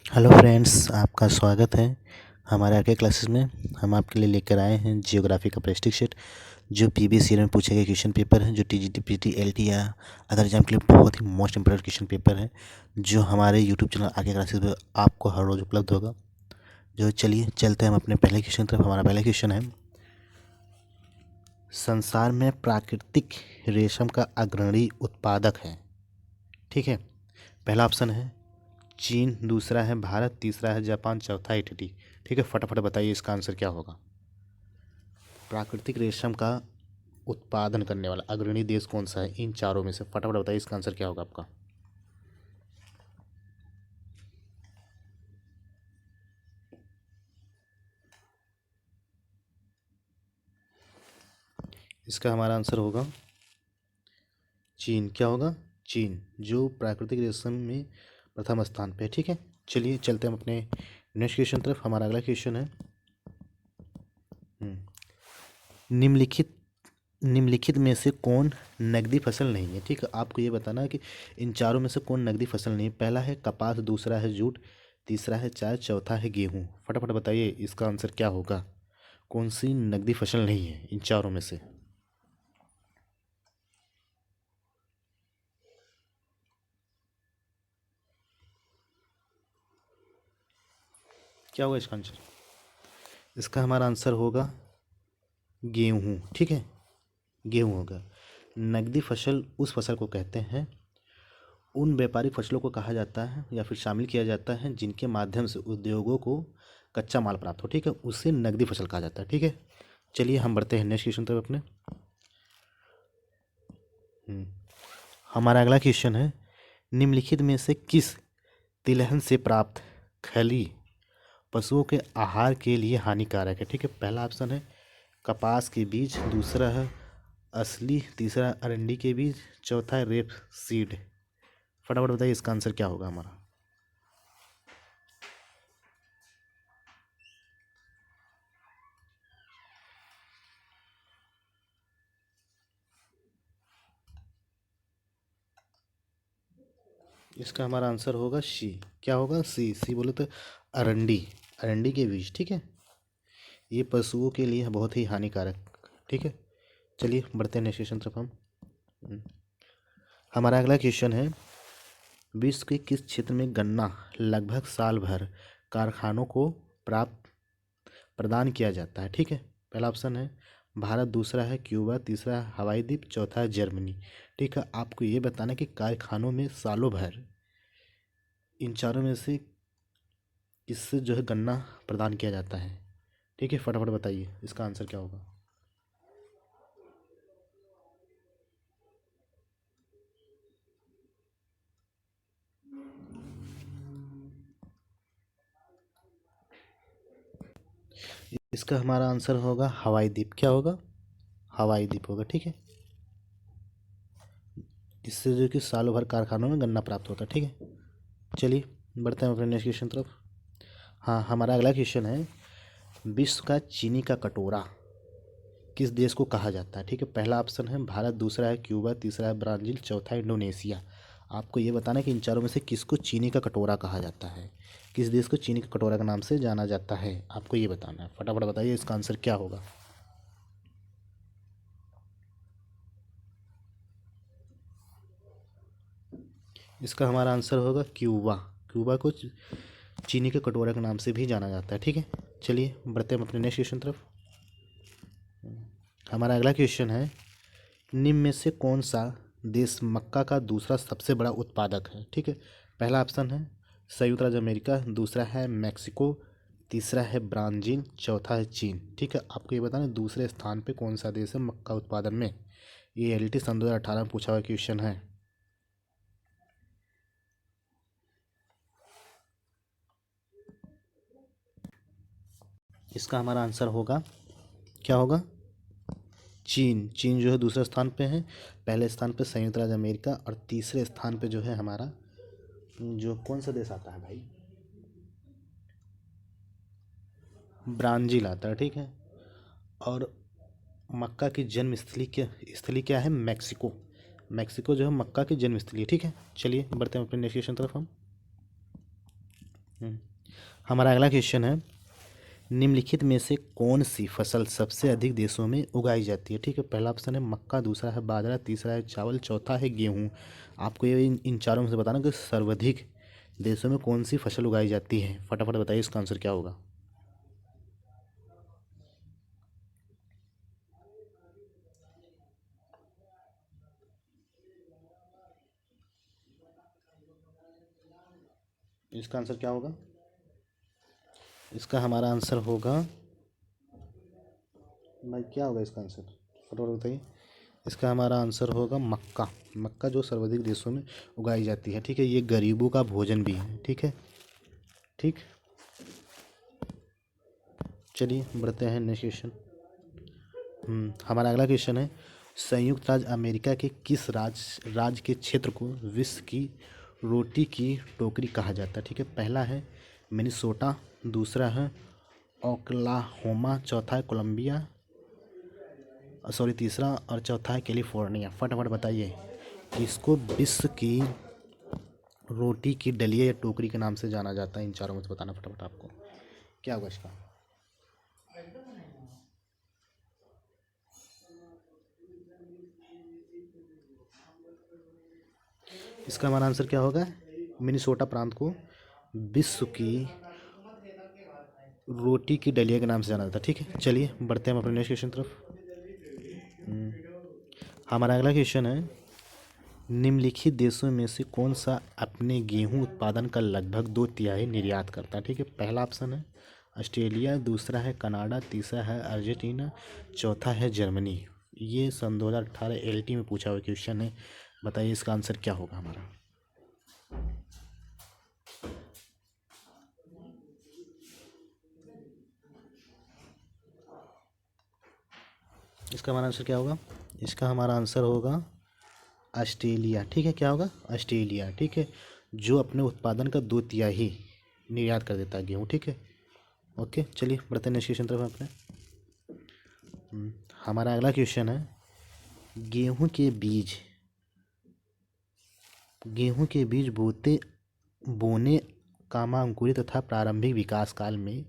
Hello friends, आपका स्वागत है हमारे आगे क्लासेस में। हम आपके लिए लेकर आए हैं जियोग्राफी का प्रेस्टिज सेट, जो प्रीवियस ईयर में पूछे गए क्वेश्चन पेपर है, जो टीजीटी पीटी एलटी या अदर एग्जाम के लिए बहुत ही मोस्ट इंपोर्टेंट क्वेश्चन पेपर है, जो हमारे यूट्यूब चैनल आगे क्लासेस में आपको हर रोज़ उपलब्ध होगा। जो चलिए चलते हैं हम अपने पहले क्वेश्चन तरफ। हमारा पहला क्वेश्चन है, संसार में प्राकृतिक रेशम का अग्रणी उत्पादक है। ठीक है, पहला ऑप्शन है चीन, दूसरा है भारत, तीसरा है जापान, चौथा है इटली। ठीक है, फटाफट बताइए इसका आंसर क्या होगा। प्राकृतिक रेशम का उत्पादन करने वाला अग्रणी देश कौन सा है इन चारों में से? फटाफट बताइए इसका आंसर क्या होगा आपका। इसका हमारा आंसर होगा चीन। क्या होगा? चीन, जो प्राकृतिक रेशम में प्रथम स्थान पे है। ठीक है, चलिए चलते हैं हम अपने नेक्स्ट क्वेश्चन तरफ। हमारा अगला क्वेश्चन है, निम्नलिखित निम्नलिखित में से कौन नगदी फसल नहीं है? ठीक है, आपको ये बताना है कि इन चारों में से कौन नगदी फसल नहीं है। पहला है कपास, दूसरा है जूट, तीसरा है चाय, चौथा है गेहूँ। फटाफट बताइए इसका आंसर क्या होगा। कौन सी नगदी फसल नहीं है इन चारों में से? क्या होगा इसका आंसर? इसका हमारा आंसर होगा गेहूँ। ठीक है, गेहूँ होगा। नगदी फसल उस फसल को कहते हैं, उन व्यापारिक फसलों को कहा जाता है या फिर शामिल किया जाता है जिनके माध्यम से उद्योगों को कच्चा माल प्राप्त हो। ठीक है, उसे नगदी फसल कहा जाता है। ठीक है, चलिए हम बढ़ते हैं नेक्स्ट क्वेश्चन तरफ अपने। हम्म, हमारा अगला क्वेश्चन है, निम्नलिखित में से किस तिलहन से प्राप्त खली पशुओं के आहार के लिए हानिकारक है? ठीक है, पहला ऑप्शन है कपास के बीज, दूसरा है असली, तीसरा अरंडी के बीज, चौथा है रेप सीड। फटाफट बताइए इसका आंसर क्या होगा हमारा। इसका हमारा आंसर होगा सी। क्या होगा? सी। सी बोले तो अरंडी, अरंडी के बीज। ठीक है, ये पशुओं के लिए बहुत ही हानिकारक। ठीक है, चलिए बढ़ते हैं नेक्स्ट क्वेश्चन तरफ हम। हम्म, हमारा अगला क्वेश्चन है, विश्व के किस क्षेत्र में गन्ना लगभग साल भर कारखानों को प्राप्त प्रदान किया जाता है? ठीक है, पहला ऑप्शन है भारत, दूसरा है क्यूबा, तीसरा है हवाई द्वीप, चौथा है जर्मनी। ठीक है, आपको ये बताना है कि कारखानों में सालों भर इन चारों में से किससे जो है गन्ना प्रदान किया जाता है। ठीक है, फटाफट बताइए इसका आंसर क्या होगा। इसका हमारा आंसर होगा हवाई द्वीप। क्या होगा? हवाई द्वीप होगा। ठीक है, इससे जो कि सालों भर कारखानों में गन्ना प्राप्त होता है। ठीक है, चलिए बढ़ते हैं अपने नेक्स्ट क्वेश्चन तरफ। हाँ, हमारा अगला क्वेश्चन है, विश्व का चीनी का कटोरा किस देश को कहा जाता है? ठीक है, पहला ऑप्शन है भारत, दूसरा है क्यूबा, तीसरा है ब्राज़ील, चौथा है इंडोनेशिया। आपको ये बताना है कि इन चारों में से किसको चीनी का कटोरा कहा जाता है। किस देश को चीनी का कटोरा के नाम से जाना जाता है, आपको ये बताना है। फटाफट बताइए इसका आंसर क्या होगा। इसका हमारा आंसर होगा क्यूबा। क्यूबा को चीनी के कटोरा के नाम से भी जाना जाता है। ठीक है, चलिए बढ़ते हैं हम अपने नेक्स्ट क्वेश्चन तरफ। हमारा अगला क्वेश्चन है, निम्न में से कौन सा देश मक्का का दूसरा सबसे बड़ा उत्पादक है? ठीक है, पहला ऑप्शन है संयुक्त राज्य अमेरिका, दूसरा है मैक्सिको, तीसरा है ब्राज़ील, चौथा है चीन। ठीक है, आपको ये बताना है दूसरे स्थान पे कौन सा देश है मक्का उत्पादन में। ये एलटी सन 2018 में पूछा हुआ क्वेश्चन है। इसका हमारा आंसर होगा, क्या होगा? चीन। चीन जो है दूसरे स्थान पे है, पहले स्थान पे संयुक्त राज्य अमेरिका, और तीसरे स्थान पे जो है हमारा, जो कौन सा देश आता है भाई, ब्राज़ील आता है। ठीक है, और मक्का की जन्म स्थली क्या है? मैक्सिको। मैक्सिको जो है मक्का की जन्म स्थली है। ठीक है, चलिए बढ़ते हैं अपने नेक्स्ट क्वेश्चन तरफ हम। हमारा अगला क्वेश्चन है, निम्नलिखित में से कौन सी फसल सबसे अधिक देशों में उगाई जाती है? ठीक है, पहला ऑप्शन है मक्का, दूसरा है बाजरा, तीसरा है चावल, चौथा है गेहूँ। आपको ये इन चारों में से बताना कि सर्वाधिक देशों में कौन सी फसल उगाई जाती है। फटाफट बताइए इसका आंसर क्या होगा। इसका आंसर क्या होगा? इसका हमारा आंसर होगा भाई, क्या होगा इसका आंसर? फटाफट बताइए। इसका हमारा आंसर होगा मक्का। मक्का जो सर्वाधिक देशों में उगाई जाती है। ठीक है, ये गरीबों का भोजन भी है। ठीक है, ठीक। चलिए बढ़ते हैं नेक्स्ट क्वेश्चन। हमारा अगला क्वेश्चन है, संयुक्त राज्य अमेरिका के किस राज्य के क्षेत्र को विश्व की रोटी की टोकरी कहा जाता है? ठीक है, पहला है मिनेसोटा, दूसरा है ओक्लाहोमा, चौथा है कोलंबिया, सॉरी तीसरा और चौथा है कैलिफोर्निया। फटाफट बताइए किसको विश्व की रोटी की डलिया या टोकरी के नाम से जाना जाता है। इन चारों में से बताना फटाफट आपको क्या होगा इसका। इसका हमारा आंसर क्या होगा? मिनेसोटा प्रांत को विश्व की रोटी की डलिया के नाम से जाना जाता है। ठीक है, चलिए बढ़ते हैं हम अपने नेक्स्ट क्वेश्चन तरफ। हमारा अगला क्वेश्चन है, निम्नलिखित देशों में से कौन सा अपने गेहूं उत्पादन का लगभग 2/3 निर्यात करता है? ठीक है, पहला ऑप्शन है ऑस्ट्रेलिया, दूसरा है कनाडा, तीसरा है अर्जेंटीना, चौथा है जर्मनी। ये सन 2018 एलटी में पूछा हुआ क्वेश्चन है। बताइए इसका आंसर क्या होगा हमारा। इसका हमारा आंसर क्या होगा? इसका हमारा आंसर होगा ऑस्ट्रेलिया। ठीक है, क्या होगा? ऑस्ट्रेलिया। ठीक है, जो अपने उत्पादन का 2/3 निर्यात कर देता है गेहूँ। ठीक है, ओके। चलिए बढ़ते हैं नेक्स्ट क्वेश्चन तरफ अपने। हमारा अगला क्वेश्चन है, गेहूँ के बीज बोने कामा अंकुरित तथा प्रारंभिक विकास काल में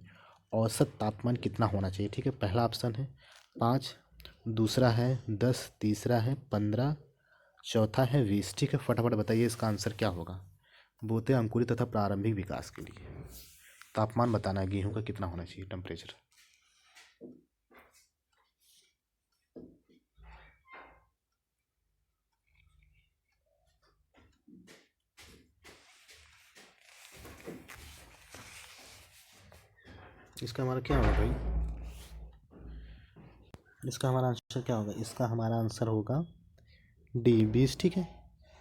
औसत तापमान कितना होना चाहिए? ठीक है, पहला ऑप्शन है 5, दूसरा है 10, तीसरा है 15, चौथा है 20। ठीक है, फटाफट बताइए इसका आंसर क्या होगा। बोते अंकुरित तथा प्रारंभिक विकास के लिए तापमान बताना है गेहूं का कितना होना चाहिए टेम्परेचर। इसका हमारा क्या होगा भाई? इसका हमारा आंसर क्या होगा? इसका हमारा आंसर होगा डी 20। ठीक है,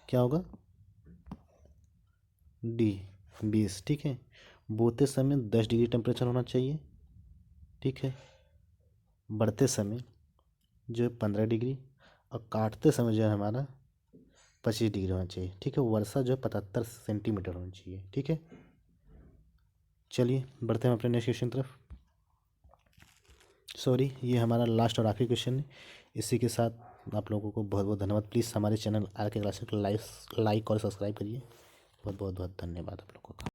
क्या होगा? डी 20। ठीक है, बोते समय 10 डिग्री टेम्परेचर होना चाहिए। ठीक है, बढ़ते समय जो है 15 डिग्री, और काटते समय जो है हमारा 25 डिग्री होना चाहिए। ठीक है, वर्षा जो है 75 सेंटीमीटर होनी चाहिए। ठीक है, चलिए बढ़ते हैं अपने नेक्स्ट क्वेश्चन तरफ। सॉरी, ये हमारा लास्ट और आखिरी क्वेश्चन है। इसी के साथ आप लोगों को बहुत बहुत धन्यवाद। प्लीज़ हमारे चैनल आर के क्लासेस को लाइक और सब्सक्राइब करिए। बहुत बहुत धन्यवाद आप लोगों का।